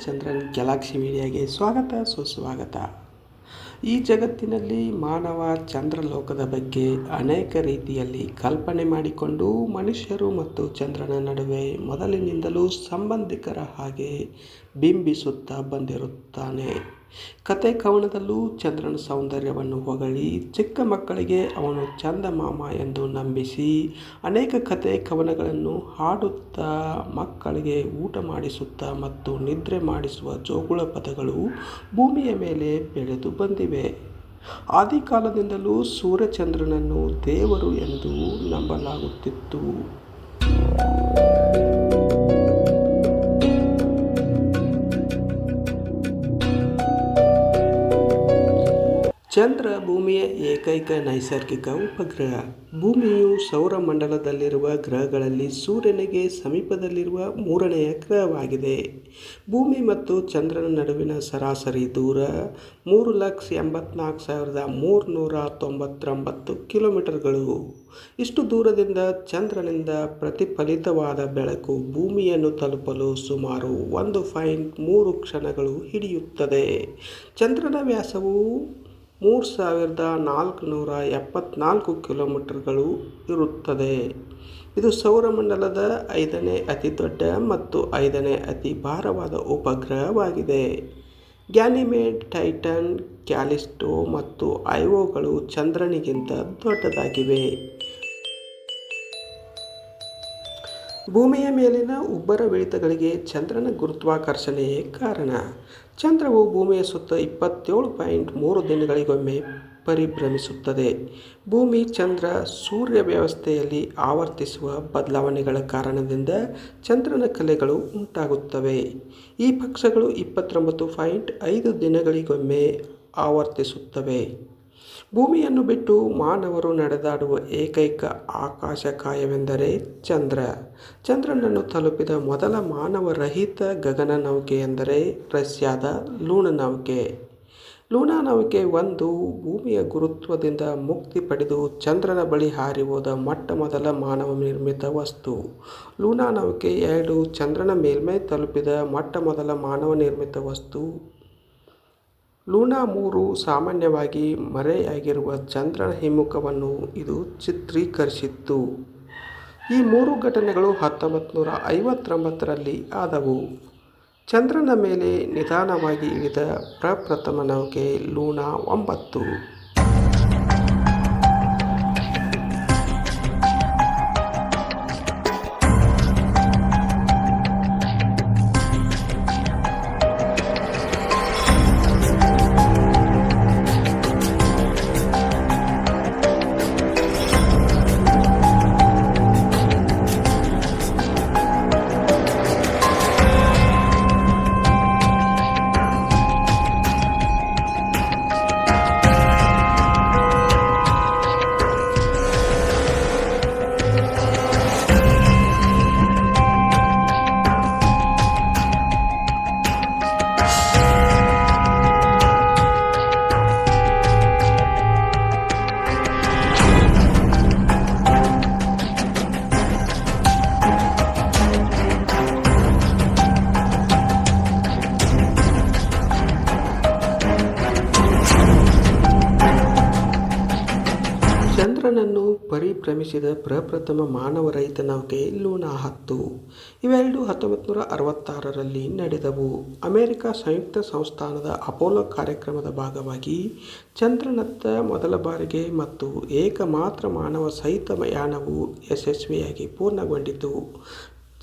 Chandran Galaxy ಮೀಡಿಯಾಗೆ ಸ್ವಾಗತ ಸುಸ್ವಾಗತ. ಈ ಜಗತ್ತಿನಲ್ಲಿ ಮಾನವ ಚಂದ್ರಲೋಕದ ಬಗ್ಗೆ ಅನೇಕ ರೀತಿಯಲ್ಲಿ ಕಲ್ಪನೆ ಮಾಡಿಕೊಂಡು ಮನುಷ್ಯರು ಮತ್ತು ಚಂದ್ರನ ನಡುವೆ ಮೊದಲಿನಿಂದಲೂ ಸಂಬಂಧಿಕರ ಹಾಗೆ ಬಿಂಬಿಸುತ್ತಾ ಬಂದಿರುತ್ತಾನೆ. ಕತೆ ಕವನದಲ್ಲೂ ಚಂದ್ರನ ಸೌಂದರ್ಯವನ್ನು ಹೊಗಳಿ ಚಿಕ್ಕ ಮಕ್ಕಳಿಗೆ ಅವನು ಚಂದಮಾಮ ಎಂದು ನಂಬಿಸಿ ಅನೇಕ ಕತೆ ಕವನಗಳನ್ನು ಹಾಡುತ್ತಾ ಮಕ್ಕಳಿಗೆ ಊಟ ಮಾಡಿಸುತ್ತಾ ಮತ್ತು ನಿದ್ರೆ ಮಾಡಿಸುವ ಜೋಗುಳ ಪದಗಳು ಭೂಮಿಯ ಮೇಲೆ ಬೆಳೆದು ಬಂದಿವೆ. ಆದಿಕಾಲದಿಂದಲೂ ಸೂರ್ಯಚಂದ್ರನನ್ನು ದೇವರು ಎಂದು ನಂಬಲಾಗುತ್ತಿತ್ತು. ಚಂದ್ರ ಭೂಮಿಯ ಏಕೈಕ ನೈಸರ್ಗಿಕ ಉಪಗ್ರಹ. ಭೂಮಿಯು ಸೌರಮಂಡಲದಲ್ಲಿರುವ ಗ್ರಹಗಳಲ್ಲಿ ಸೂರ್ಯನಿಗೆ ಸಮೀಪದಲ್ಲಿರುವ ಮೂರನೆಯ ಗ್ರಹವಾಗಿದೆ. ಭೂಮಿ ಮತ್ತು ಚಂದ್ರನ ನಡುವಿನ ಸರಾಸರಿ ದೂರ 3,84,399 ಕಿಲೋಮೀಟರ್ಗಳು. ಇಷ್ಟು ದೂರದಿಂದ ಚಂದ್ರನಿಂದ ಪ್ರತಿಫಲಿತವಾದ ಬೆಳಕು ಭೂಮಿಯನ್ನು ತಲುಪಲು ಸುಮಾರು 1.3 ಕ್ಷಣಗಳು ಹಿಡಿಯುತ್ತದೆ. ಚಂದ್ರನ ವ್ಯಾಸವು 3,474 ಕಿಲೋಮೀಟರ್ಗಳು ಇರುತ್ತದೆ. ಇದು ಸೌರಮಂಡಲದ 5ನೇ ಅತಿ ದೊಡ್ಡ ಮತ್ತು 5ನೇ ಅತಿ ಭಾರವಾದ ಉಪಗ್ರಹವಾಗಿದೆ. ಗ್ಯಾನಿಮೇಡ್, ಟೈಟನ್, ಕ್ಯಾಲಿಸ್ಟೋ ಮತ್ತು ಐಒಗಳು ಚಂದ್ರನಿಗಿಂತ ದೊಡ್ಡದಾಗಿವೆ. ಭೂಮಿಯ ಮೇಲಿನ ಉಬ್ಬರವಿಳಿತಗಳಿಗೆ ಚಂದ್ರನ ಗುರುತ್ವಾಕರ್ಷಣೆಯೇ ಕಾರಣ. ಚಂದ್ರವು ಭೂಮಿಯ ಸುತ್ತ 27.3 ದಿನಗಳಿಗೊಮ್ಮೆ ಪರಿಭ್ರಮಿಸುತ್ತದೆ. ಭೂಮಿ ಚಂದ್ರ ಸೂರ್ಯ ವ್ಯವಸ್ಥೆಯಲ್ಲಿ ಆವರ್ತಿಸುವ ಬದಲಾವಣೆಗಳ ಕಾರಣದಿಂದ ಚಂದ್ರನ ಕಲೆಗಳು ಉಂಟಾಗುತ್ತವೆ. ಈ ಪಕ್ಷಗಳು 29.5 ದಿನಗಳಿಗೊಮ್ಮೆ ಆವರ್ತಿಸುತ್ತವೆ. ಭೂಮಿಯನ್ನು ಬಿಟ್ಟು ಮಾನವರು ನಡೆದಾಡುವ ಏಕೈಕ ಆಕಾಶಕಾಯವೆಂದರೆ ಚಂದ್ರ. ಚಂದ್ರನನ್ನು ತಲುಪಿದ ಮೊದಲ ಮಾನವರಹಿತ ಗಗನ ನೌಕೆ ಎಂದರೆ ರಷ್ಯಾದ ಲೂನಾ ನೌಕೆ. ಲೂನಾ ನೌಕೆ 1 ಭೂಮಿಯ ಗುರುತ್ವದಿಂದ ಮುಕ್ತಿ ಪಡೆದು ಚಂದ್ರನ ಬಳಿ ಹಾರಿ ಹೋದ ಮೊಟ್ಟಮೊದಲ ಮಾನವ ನಿರ್ಮಿತ ವಸ್ತು. ಲೂನಾ ನೌಕೆ 2 ಚಂದ್ರನ ಮೇಲ್ಮೈ ತಲುಪಿದ ಮೊಟ್ಟಮೊದಲ ಮಾನವ ನಿರ್ಮಿತ ವಸ್ತು. ಲೂನಾ 3 ಸಾಮಾನ್ಯವಾಗಿ ಮರೆಯಾಗಿರುವ ಚಂದ್ರನ ಹಿಮ್ಮುಖವನ್ನು ಇದು ಚಿತ್ರೀಕರಿಸಿತ್ತು. ಈ 3 ಘಟನೆಗಳು 1959ರಲ್ಲಿ ಆದವು. ಚಂದ್ರನ ಮೇಲೆ ನಿಧಾನವಾಗಿ ಇಳಿದ ಪ್ರಪ್ರಥಮ ನೌಕೆ ಲೂನಾ 9. ಚಂದ್ರನನ್ನು ಪರಿಭ್ರಮಿಸಿದ ಪ್ರಪ್ರಥಮ ಮಾನವರಹಿತ ನೌಕೆ ಲೂನಾ 10. ಇವೆರಡೂ 1966ರಲ್ಲಿ ನಡೆದವು. ಅಮೆರಿಕ ಸಂಯುಕ್ತ ಸಂಸ್ಥಾನದ ಅಪೋಲೋ ಕಾರ್ಯಕ್ರಮದ ಭಾಗವಾಗಿ ಚಂದ್ರನತ್ತ ಮೊದಲ ಬಾರಿಗೆ ಮತ್ತು ಏಕಮಾತ್ರ ಮಾನವ ಸಹಿತ ಯಾನವು ಯಶಸ್ವಿಯಾಗಿ ಪೂರ್ಣಗೊಂಡಿತು.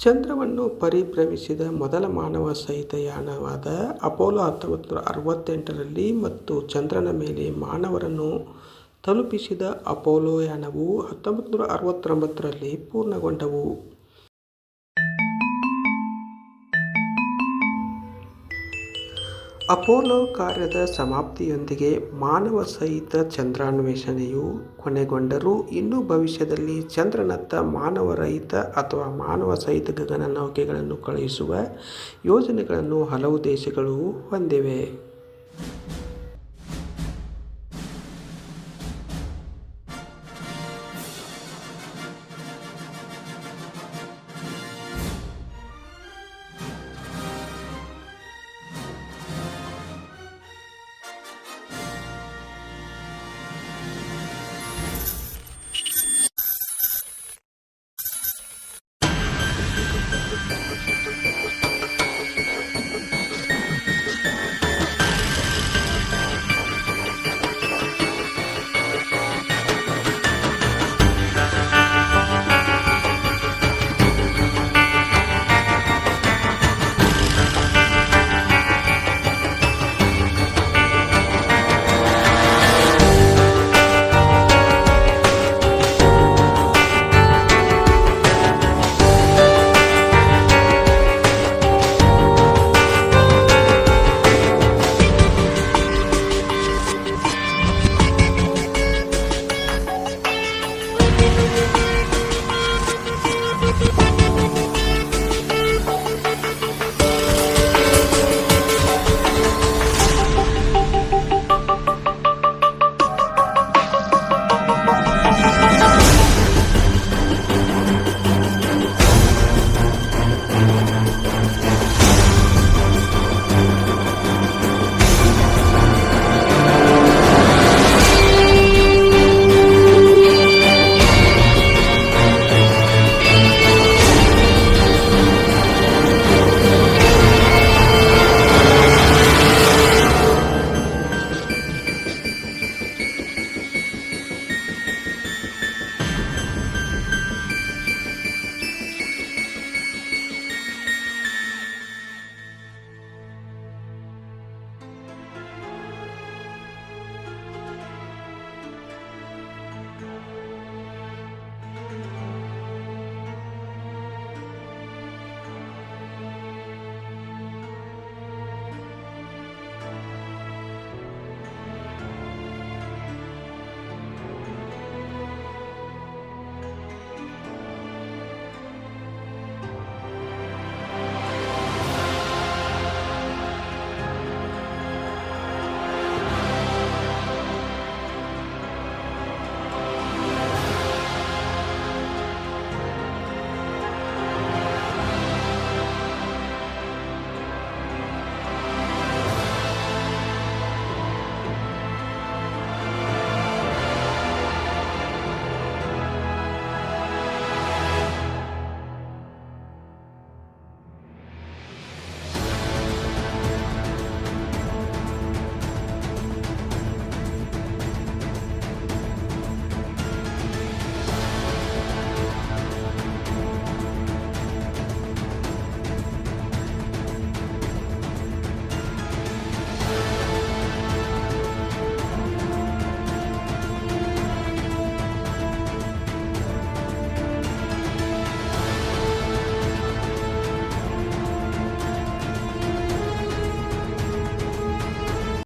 ಚಂದ್ರವನ್ನು ಪರಿಭ್ರಮಿಸಿದ ಮೊದಲ ಮಾನವ ಸಹಿತ ಯಾನವಾದ ಅಪೋಲೋ 1968ರಲ್ಲಿ ಮತ್ತು ಚಂದ್ರನ ಮೇಲೆ ಮಾನವರನ್ನು ತಲುಪಿಸಿದ ಅಪೋಲೋ ಯಾನವು 1969ರಲ್ಲಿ ಪೂರ್ಣಗೊಂಡವು. ಅಪೋಲೋ ಕಾರ್ಯದ ಸಮಾಪ್ತಿಯೊಂದಿಗೆ ಮಾನವ ಸಹಿತ ಚಂದ್ರಾನ್ವೇಷಣೆಯು ಕೊನೆಗೊಂಡರೂ ಇನ್ನೂ ಭವಿಷ್ಯದಲ್ಲಿ ಚಂದ್ರನತ್ತ ಮಾನವರಹಿತ ಅಥವಾ ಮಾನವ ಸಹಿತ ಗಗನ ನೌಕೆಗಳನ್ನು ಕಳುಹಿಸುವ ಯೋಜನೆಗಳನ್ನು ಹಲವು ದೇಶಗಳು ಹೊಂದಿವೆ.